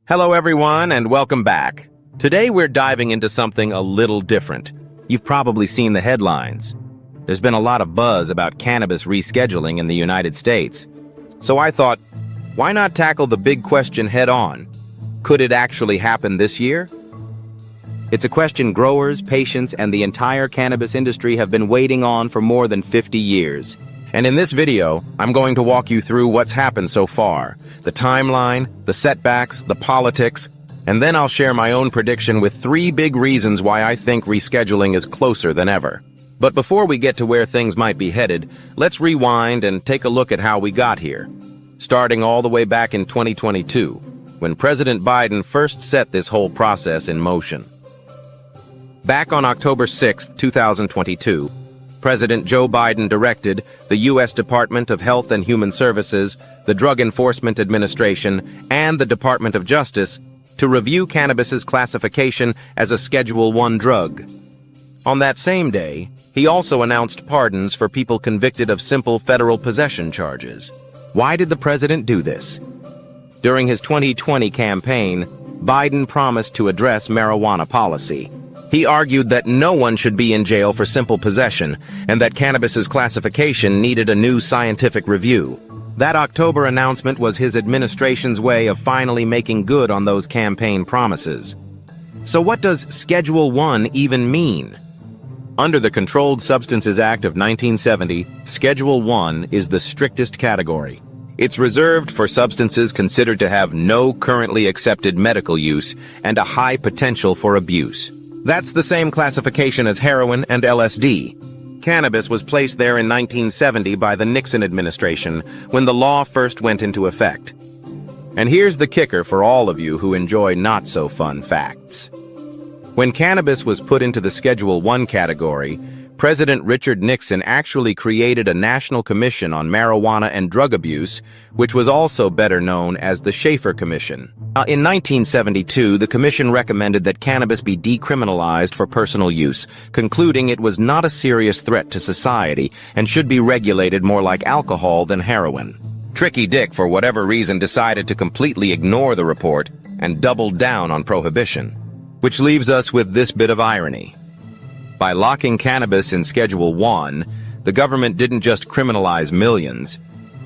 Hello everyone and welcome back. Today we're diving into something a little different. You've probably seen the headlines. There's been a lot of buzz about cannabis rescheduling in the United States. So I thought, why not tackle the big question head on? Could it actually happen this year? It's a question growers, patients, and the entire cannabis industry have been waiting on for more than 50 years. And in this video, I'm going to walk you through what's happened so far, the timeline, the setbacks, the politics, and then I'll share my own prediction with 3 big reasons why I think rescheduling is closer than ever. But before we get to where things might be headed, let's rewind and take a look at how we got here. Starting all the way back in 2022, when President Biden first set this whole process in motion. Back on October 6, 2022, President Joe Biden directed the U.S. Department of Health and Human Services, the Drug Enforcement Administration, and the Department of Justice to review cannabis's classification as a Schedule I drug. On that same day, he also announced pardons for people convicted of simple federal possession charges. Why did the president do this? During his 2020 campaign, Biden promised to address marijuana policy. He argued that no one should be in jail for simple possession and that cannabis's classification needed a new scientific review. That October announcement was his administration's way of finally making good on those campaign promises. So what does Schedule I even mean? Under the Controlled Substances Act of 1970, Schedule I is the strictest category. It's reserved for substances considered to have no currently accepted medical use and a high potential for abuse. That's the same classification as heroin and LSD. Cannabis was placed there in 1970 by the Nixon administration when the law first went into effect. And here's the kicker for all of you who enjoy not-so-fun facts. When cannabis was put into the Schedule I category, President Richard Nixon actually created a National Commission on Marijuana and Drug Abuse, which was also better known as the Schaefer Commission. In 1972, the commission recommended that cannabis be decriminalized for personal use, concluding it was not a serious threat to society and should be regulated more like alcohol than heroin. Tricky Dick, for whatever reason, decided to completely ignore the report and doubled down on prohibition. Which leaves us with this bit of irony. By locking cannabis in Schedule I, the government didn't just criminalize millions,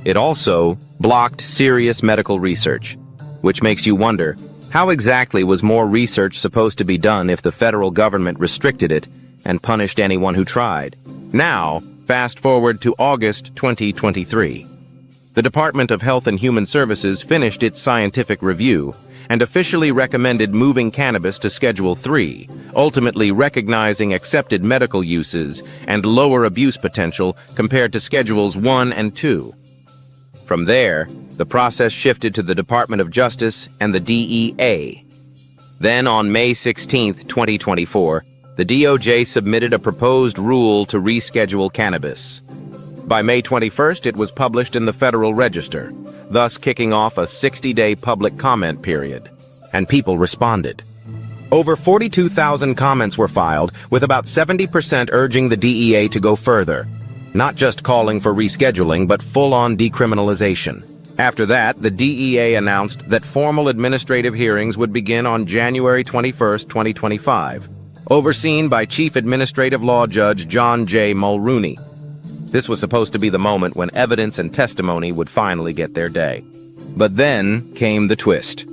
it also blocked serious medical research. Which makes you wonder, how exactly was more research supposed to be done if the federal government restricted it and punished anyone who tried? Now, fast forward to August 2023. The Department of Health and Human Services finished its scientific review and officially recommended moving cannabis to Schedule III, ultimately recognizing accepted medical uses and lower abuse potential compared to Schedules I and II. From there, the process shifted to the Department of Justice and the DEA. Then on May 16, 2024, the DOJ submitted a proposed rule to reschedule cannabis. By May 21st, it was published in the Federal Register, thus kicking off a 60-day public comment period. And people responded. Over 42,000 comments were filed, with about 70% urging the DEA to go further, not just calling for rescheduling, but full-on decriminalization. After that, the DEA announced that formal administrative hearings would begin on January 21, 2025, overseen by Chief Administrative Law Judge John J. Mulrooney. This was supposed to be the moment when evidence and testimony would finally get their day. But then came the twist.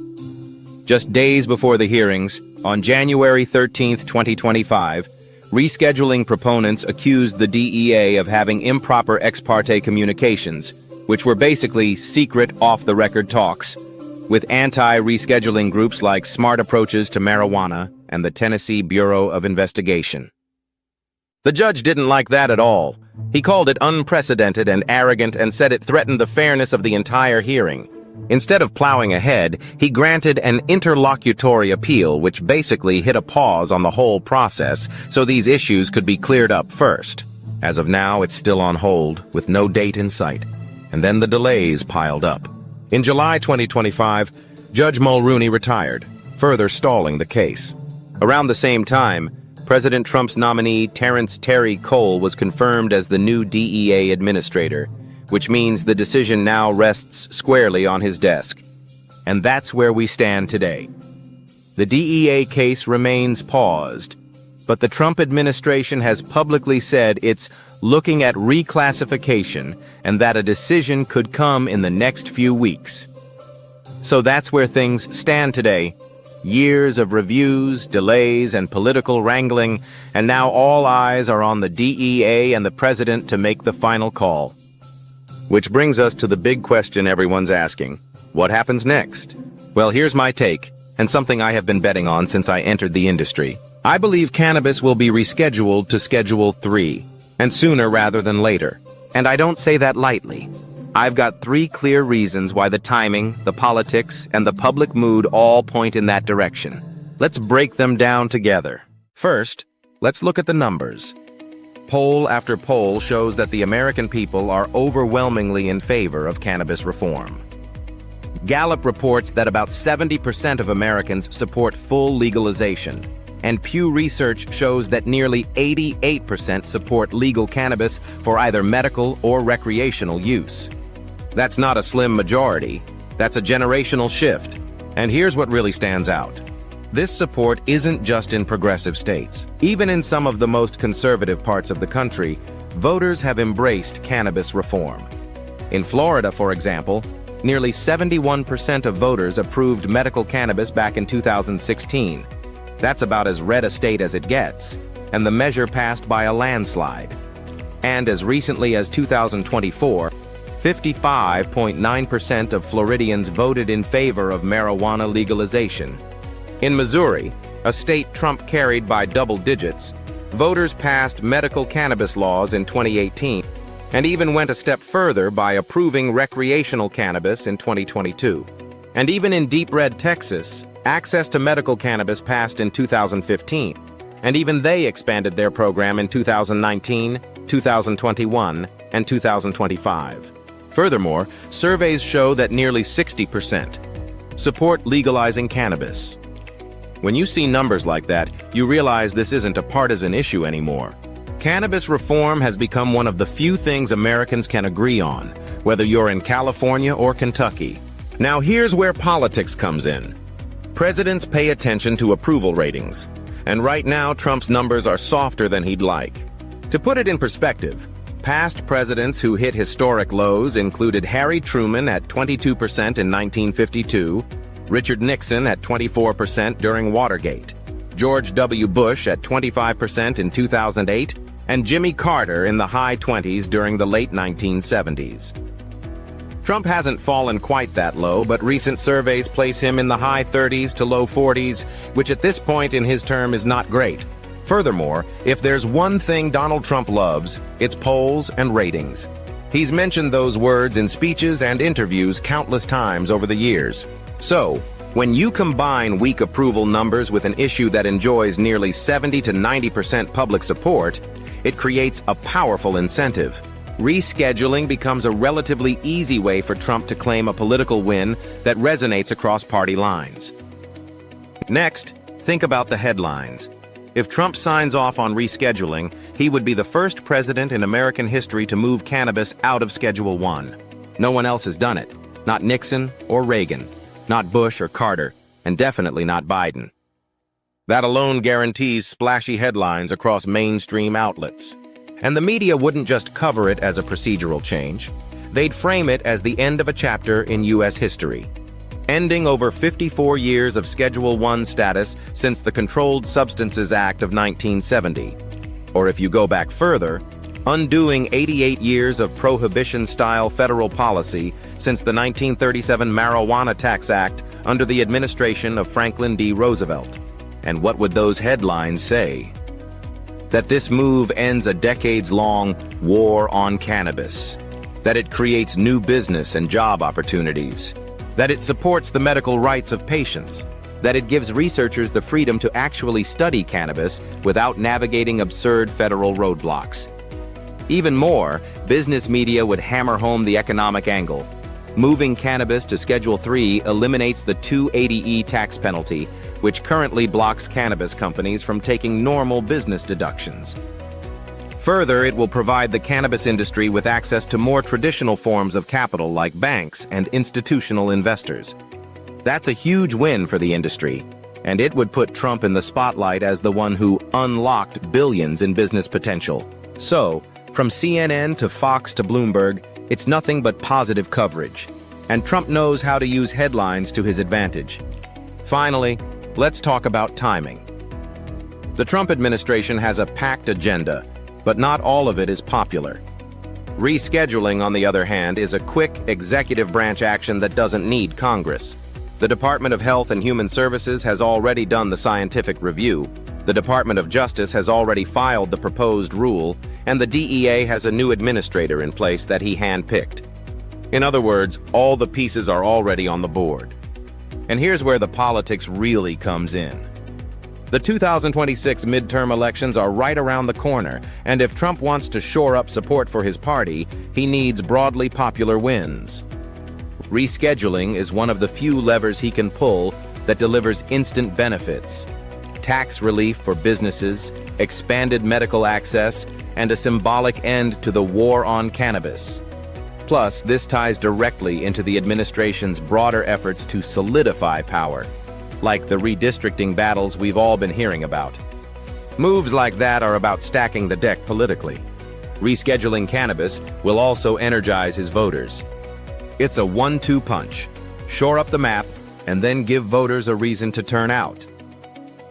Just days before the hearings, on January 13, 2025, rescheduling proponents accused the DEA of having improper ex parte communications, which were basically secret off-the-record talks, with anti-rescheduling groups like Smart Approaches to Marijuana and the Tennessee Bureau of Investigation. The judge didn't like that at all. He called it unprecedented and arrogant and said it threatened the fairness of the entire hearing. Instead of plowing ahead, he granted an interlocutory appeal which basically hit a pause on the whole process so these issues could be cleared up first. As of now, it's still on hold, with no date in sight. And then the delays piled up. In July 2025, Judge Mulrooney retired, further stalling the case. Around the same time, President Trump's nominee Terrence Terry Cole was confirmed as the new DEA administrator, which means the decision now rests squarely on his desk. And that's where we stand today. The DEA case remains paused, but the Trump administration has publicly said it's looking at reclassification and that a decision could come in the next few weeks. So that's where things stand today. Years of reviews, delays, and political wrangling, and now all eyes are on the DEA and the president to make the final call. Which brings us to the big question everyone's asking. What happens next? Well, here's my take, and something I have been betting on since I entered the industry. I believe cannabis will be rescheduled to Schedule 3, and sooner rather than later. And I don't say that lightly. I've got 3 clear reasons why the timing, the politics, and the public mood all point in that direction. Let's break them down together. First, let's look at the numbers. Poll after poll shows that the American people are overwhelmingly in favor of cannabis reform. Gallup reports that about 70% of Americans support full legalization, and Pew Research shows that nearly 88% support legal cannabis for either medical or recreational use. That's not a slim majority. That's a generational shift. And here's what really stands out. This support isn't just in progressive states. Even in some of the most conservative parts of the country, voters have embraced cannabis reform. In Florida, for example, nearly 71% of voters approved medical cannabis back in 2016. That's about as red a state as it gets, and the measure passed by a landslide. And as recently as 2024, 55.9% of Floridians voted in favor of marijuana legalization. In Missouri, a state Trump carried by double digits, voters passed medical cannabis laws in 2018 and even went a step further by approving recreational cannabis in 2022. And even in deep red Texas, access to medical cannabis passed in 2015, and even they expanded their program in 2019, 2021, and 2025. Furthermore, surveys show that nearly 60% support legalizing cannabis. When you see numbers like that, you realize this isn't a partisan issue anymore. Cannabis reform has become one of the few things Americans can agree on, whether you're in California or Kentucky. Now here's where politics comes in. Presidents pay attention to approval ratings, and right now Trump's numbers are softer than he'd like. To put it in perspective, past presidents who hit historic lows included Harry Truman at 22% in 1952, Richard Nixon at 24% during Watergate, George W. Bush at 25% in 2008, and Jimmy Carter in the high 20s during the late 1970s. Trump hasn't fallen quite that low, but recent surveys place him in the high 30s to low 40s, which at this point in his term is not great. Furthermore, if there's one thing Donald Trump loves, it's polls and ratings. He's mentioned those words in speeches and interviews countless times over the years. So, when you combine weak approval numbers with an issue that enjoys nearly 70 to 90% public support, it creates a powerful incentive. Rescheduling becomes a relatively easy way for Trump to claim a political win that resonates across party lines. Next, think about the headlines. If Trump signs off on rescheduling, he would be the first president in American history to move cannabis out of Schedule 1. No one else has done it. Not Nixon or Reagan, not Bush or Carter, and definitely not Biden. That alone guarantees splashy headlines across mainstream outlets. And the media wouldn't just cover it as a procedural change. They'd frame it as the end of a chapter in U.S. history, ending over 54 years of Schedule 1 status since the Controlled Substances Act of 1970. Or if you go back further, undoing 88 years of prohibition-style federal policy since the 1937 Marijuana Tax Act under the administration of Franklin D. Roosevelt. And what would those headlines say? That this move ends a decades-long war on cannabis, that it creates new business and job opportunities, that it supports the medical rights of patients, that it gives researchers the freedom to actually study cannabis without navigating absurd federal roadblocks. Even more, business media would hammer home the economic angle. Moving cannabis to Schedule 3 eliminates the 280E tax penalty, which currently blocks cannabis companies from taking normal business deductions. Further, it will provide the cannabis industry with access to more traditional forms of capital like banks and institutional investors. That's a huge win for the industry, and it would put Trump in the spotlight as the one who unlocked billions in business potential. So, from CNN to Fox to Bloomberg, it's nothing but positive coverage. And Trump knows how to use headlines to his advantage. Finally, let's talk about timing. The Trump administration has a packed agenda, but not all of it is popular. Rescheduling, on the other hand, is a quick executive branch action that doesn't need Congress. The Department of Health and Human Services has already done the scientific review, the Department of Justice has already filed the proposed rule, and the DEA has a new administrator in place that he handpicked. In other words, all the pieces are already on the board. And here's where the politics really comes in. The 2026 midterm elections are right around the corner, and if Trump wants to shore up support for his party, he needs broadly popular wins. Rescheduling is one of the few levers he can pull that delivers instant benefits. Tax relief for businesses, expanded medical access, and a symbolic end to the war on cannabis. Plus, this ties directly into the administration's broader efforts to solidify power, like the redistricting battles we've all been hearing about. Moves like that are about stacking the deck politically. Rescheduling cannabis will also energize his voters. It's a 1-2 punch. Shore up the map, and then give voters a reason to turn out.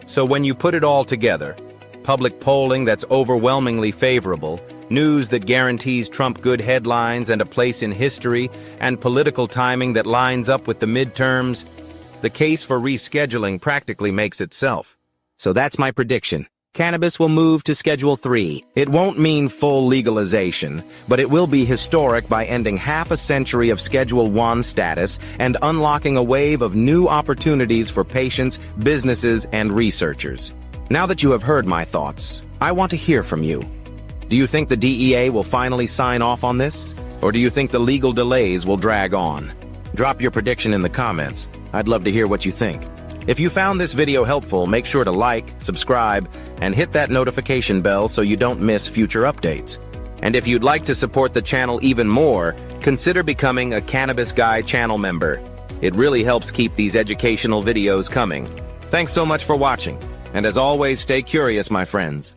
So when you put it all together, public polling that's overwhelmingly favorable, news that guarantees Trump good headlines and a place in history, and political timing that lines up with the midterms, the case for rescheduling practically makes itself. So that's my prediction. Cannabis will move to Schedule 3. It won't mean full legalization, but it will be historic by ending half a century of Schedule 1 status and unlocking a wave of new opportunities for patients, businesses, and researchers. Now that you have heard my thoughts, I want to hear from you. Do you think the DEA will finally sign off on this? Or do you think the legal delays will drag on? Drop your prediction in the comments. I'd love to hear what you think. If you found this video helpful, make sure to like, subscribe, and hit that notification bell so you don't miss future updates. And if you'd like to support the channel even more, consider becoming a Cannabis Guy channel member. It really helps keep these educational videos coming. Thanks so much for watching, and as always, stay curious, my friends.